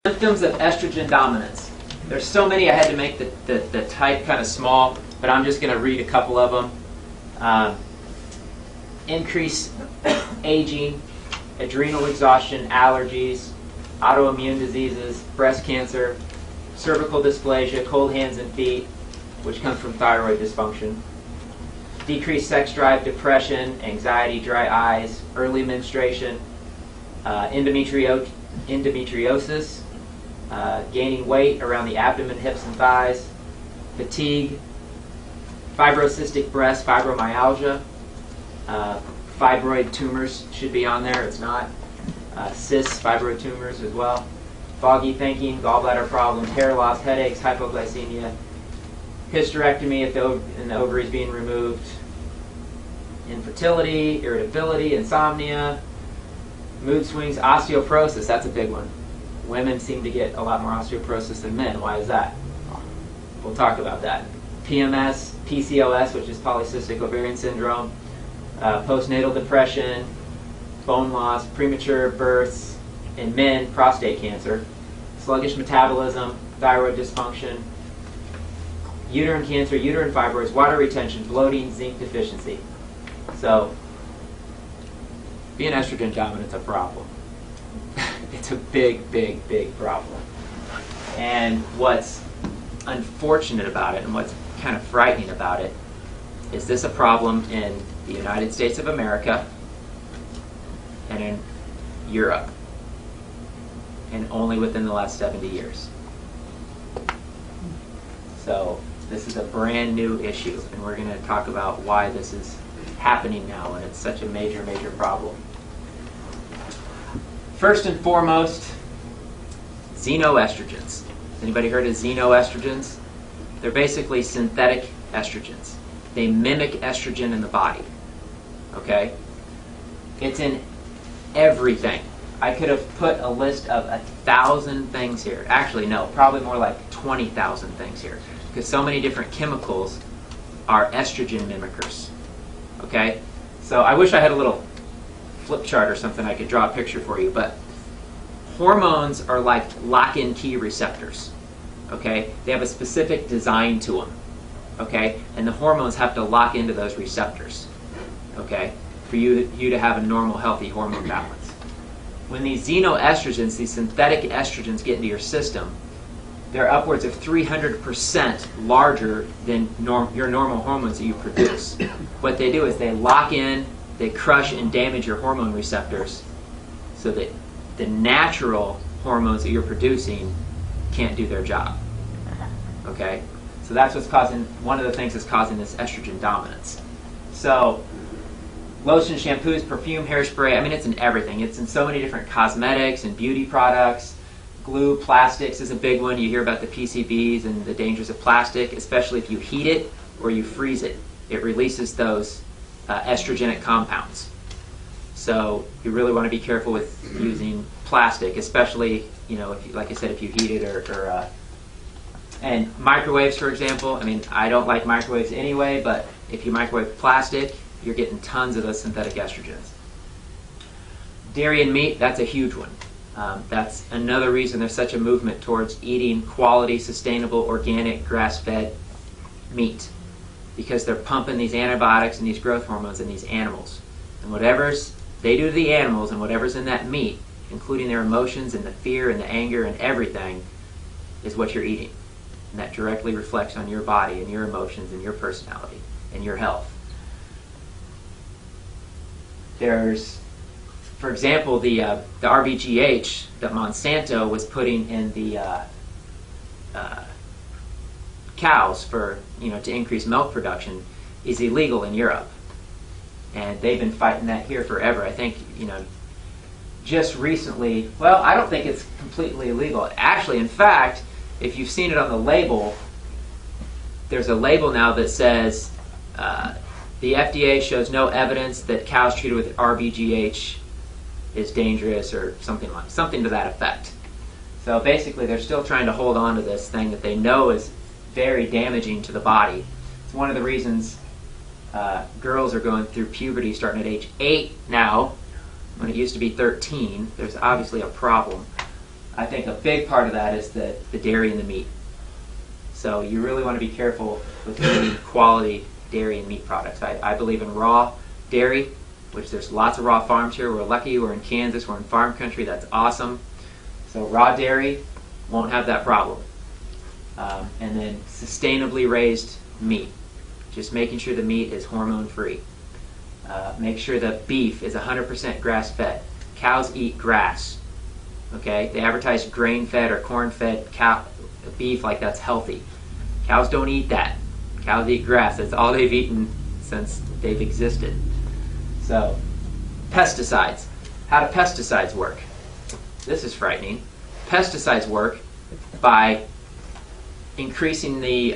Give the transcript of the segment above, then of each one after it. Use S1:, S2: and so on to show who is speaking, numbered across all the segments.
S1: Symptoms of estrogen dominance. There's so many, I had to make the type kind of small, but I'm just going to read a couple of them. Increased aging, adrenal exhaustion, allergies, autoimmune diseases, breast cancer, cervical dysplasia, cold hands and feet, which comes from thyroid dysfunction, decreased sex drive, depression, anxiety, dry eyes, early menstruation, endometriosis, gaining weight around the abdomen, hips, and thighs, fatigue, fibrocystic breast, fibromyalgia, fibroid tumors should be on there, it's not, cysts, fibroid tumors as well, foggy thinking, gallbladder problems, hair loss, headaches, hypoglycemia, hysterectomy if the ovary is being removed, infertility, irritability, insomnia, mood swings, osteoporosis, that's a big one. Women seem to get a lot more osteoporosis than men. Why is that? We'll talk about that. PMS, PCOS, which is polycystic ovarian syndrome, postnatal depression, bone loss, premature births, in men, prostate cancer, sluggish metabolism, thyroid dysfunction, uterine cancer, uterine fibroids, water retention, bloating, zinc deficiency. So, being estrogen dominant is a problem. It's a big, big, big problem. And what's unfortunate about it and what's kind of frightening about it is this a problem in the United States of America and in Europe, and only within the last 70 years. So this is a brand new issue, and we're going to talk about why this is happening now, and it's such a major, major problem. First and foremost, xenoestrogens. Anybody heard of xenoestrogens? They're basically synthetic estrogens. They mimic estrogen in the body. Okay? It's in everything. I could have put a list of 1,000 things here. Actually, no, probably more like 20,000 things here. Because so many different chemicals are estrogen mimickers. Okay? So I wish I had a little flip chart or something I could draw a picture for you, but hormones are like lock-in key receptors. Okay? They have a specific design to them. Okay? And the hormones have to lock into those receptors. Okay? For you to have a normal, healthy hormone balance. When these xenoestrogens, these synthetic estrogens get into your system, they're upwards of 300% larger than your normal hormones that you produce. What they do is they lock in, they crush and damage your hormone receptors so that the natural hormones that you're producing can't do their job. Okay? So that's what's causing, one of the things that's causing this estrogen dominance. So, lotion, shampoos, perfume, hairspray, I mean, it's in everything. It's in so many different cosmetics and beauty products. Glue, plastics is a big one. You hear about the PCBs and the dangers of plastic, especially if you heat it or you freeze it. It releases those estrogenic compounds. So you really want to be careful with using plastic, especially, you know, if you, like I said, if you heat it and microwaves, for example. I mean, I don't like microwaves anyway, but if you microwave plastic, you're getting tons of those synthetic estrogens. Dairy and meat, that's a huge one. That's another reason there's such a movement towards eating quality, sustainable, organic, grass-fed meat, because they're pumping these antibiotics and these growth hormones in these animals. And whatever's they do to the animals and whatever's in that meat, including their emotions and the fear and the anger and everything, is what you're eating. And that directly reflects on your body and your emotions and your personality and your health. There's, for example, the RBGH that Monsanto was putting in the cows for, you know, to increase milk production is illegal in Europe, and they've been fighting that here forever. I think, you know, just recently. Well, I don't think it's completely illegal. Actually, in fact, if you've seen it on the label, there's a label now that says the FDA shows no evidence that cows treated with RBGH is dangerous, or something to that effect. So basically, they're still trying to hold on to this thing that they know is very damaging to the body. It's one of the reasons girls are going through puberty starting at age 8 now, when it used to be 13. There's obviously a problem. I think a big part of that is the dairy and the meat. So you really want to be careful with eating quality dairy and meat products. I believe in raw dairy, which there's lots of raw farms here. We're lucky. We're in Kansas. We're in farm country. That's awesome. So raw dairy won't have that problem. And then sustainably raised meat. Just making sure the meat is hormone-free. Make sure the beef is 100% grass-fed. Cows eat grass. Okay? They advertise grain-fed or corn-fed beef like that's healthy. Cows don't eat that. Cows eat grass. That's all they've eaten since they've existed. So, pesticides. How do pesticides work? This is frightening. Pesticides work by increasing the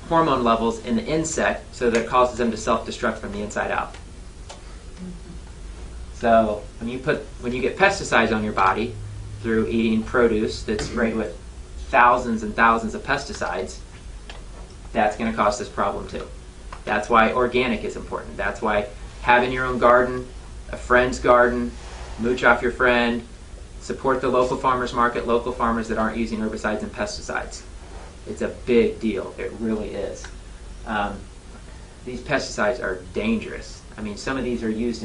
S1: hormone levels in the insect so that it causes them to self-destruct from the inside out. So when you get pesticides on your body through eating produce that's sprayed with thousands and thousands of pesticides, that's going to cause this problem too. That's why organic is important. That's why having your own garden, a friend's garden, mooch off your friend, support the local farmers market, local farmers that aren't using herbicides and pesticides. It's a big deal. It really is. These pesticides are dangerous. I mean, some of these are used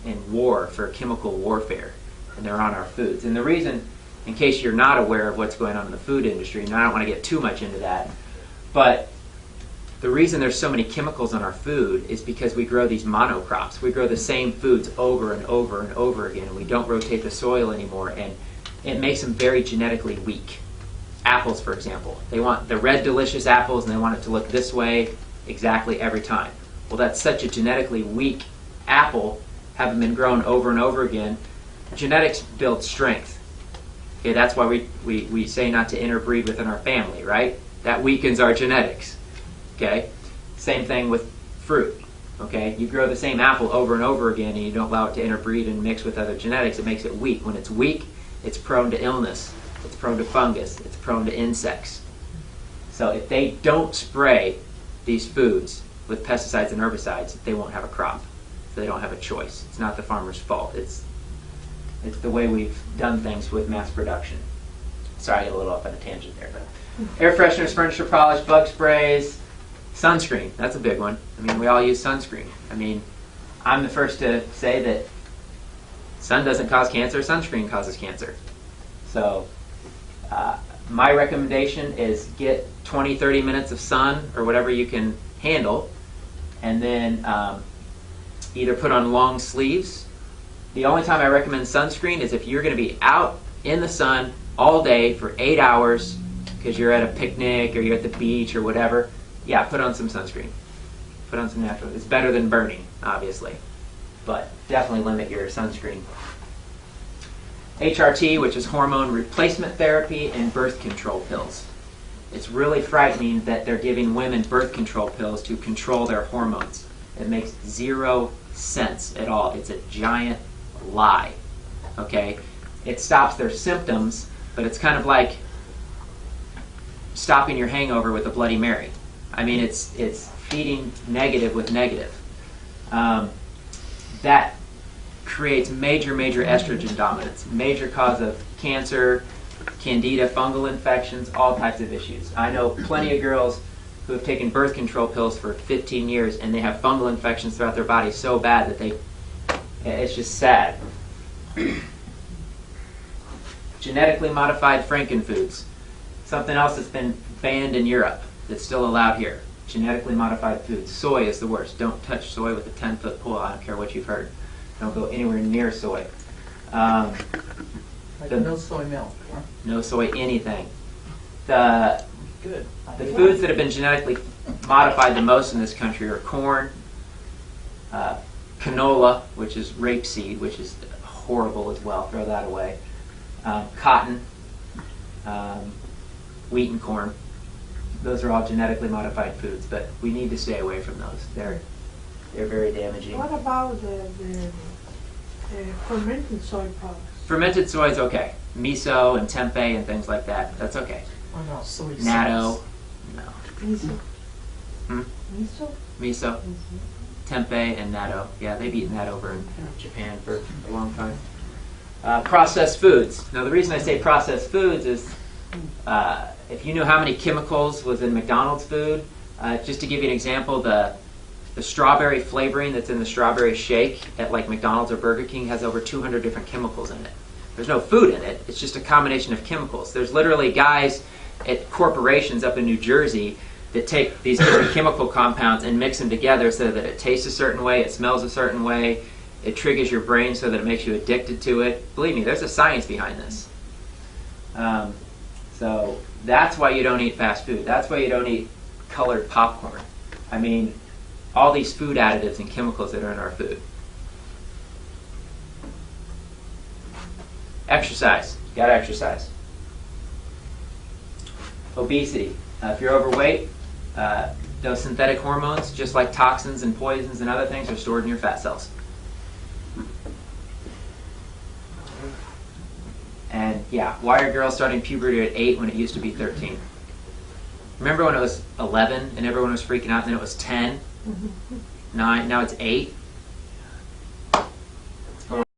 S1: in war for chemical warfare, and they're on our foods. And the reason, in case you're not aware of what's going on in the food industry, and I don't want to get too much into that, but the reason there's so many chemicals on our food is because we grow these monocrops. We grow the same foods over and over and over again, and we don't rotate the soil anymore, and it makes them very genetically weak. Apples, for example. They want the red delicious apples, and they want it to look this way exactly every time. Well, that's such a genetically weak apple, having been grown over and over again. Genetics build strength. Okay, that's why we say not to interbreed within our family, right? That weakens our genetics. Okay? Same thing with fruit. Okay? You grow the same apple over and over again, and you don't allow it to interbreed and mix with other genetics. It makes it weak. When it's weak, it's prone to illness. It's prone to fungus. It's prone to insects. So if they don't spray these foods with pesticides and herbicides, they won't have a crop. So they don't have a choice. It's not the farmer's fault. It's the way we've done things with mass production. Sorry, I get a little off on a tangent there, but air fresheners, furniture polish, bug sprays, sunscreen. That's a big one. I mean, we all use sunscreen. I mean, I'm the first to say that sun doesn't cause cancer, sunscreen causes cancer. So my recommendation is get 20, 30 minutes of sun or whatever you can handle, and then either put on long sleeves. The only time I recommend sunscreen is if you're going to be out in the sun all day for 8 hours because you're at a picnic or you're at the beach or whatever. Yeah, put on some sunscreen. Put on some natural. It's better than burning, obviously, but definitely limit your sunscreen. HRT, which is hormone replacement therapy, and birth control pills. It's really frightening that they're giving women birth control pills to control their hormones. It makes zero sense at all. It's a giant lie. Okay? It stops their symptoms, but it's kind of like stopping your hangover with a Bloody Mary. I mean, it's feeding negative with negative. That creates major estrogen dominance, major cause of cancer, candida, fungal infections, all types of issues. I know plenty of girls who have taken birth control pills for 15 years and they have fungal infections throughout their body so bad that it's just sad. Genetically modified frankenfoods. Something else that's been banned in Europe that's still allowed here. Genetically modified foods. Soy is the worst. Don't touch soy with a 10-foot pole. I don't care what you've heard. Don't go anywhere near soy.
S2: No soy milk. Huh?
S1: No soy anything. The foods that have been genetically modified the most in this country are corn, canola, which is rapeseed, which is horrible as well. Throw that away. Cotton, wheat and corn. Those are all genetically modified foods, but we need to stay away from those. They're very damaging.
S3: What about the fermented soy products?
S1: Fermented soy is okay. Miso and tempeh and things like that. That's okay.
S2: What about soy sauce?
S1: Natto, no.
S3: Miso.
S1: Miso,
S3: Miso?
S1: tempeh, and natto. Yeah, they've eaten that over in Japan for a long time. Processed foods. Now, the reason I say processed foods is if you knew how many chemicals was in McDonald's food, just to give you an example, the strawberry flavoring that's in the strawberry shake at like McDonald's or Burger King has over 200 different chemicals in it. There's no food in it. It's just a combination of chemicals. There's literally guys at corporations up in New Jersey that take these different chemical compounds and mix them together so that it tastes a certain way, it smells a certain way, it triggers your brain so that it makes you addicted to it. Believe me, there's a science behind this. So that's why you don't eat fast food. That's why you don't eat colored popcorn. I mean, all these food additives and chemicals that are in our food. Exercise. You gotta exercise. Obesity. If you're overweight, those synthetic hormones, just like toxins and poisons and other things, are stored in your fat cells. And yeah, why are girls starting puberty at 8 when it used to be 13? Remember when it was 11 and everyone was freaking out, and then it was 10, 9, now it's 8?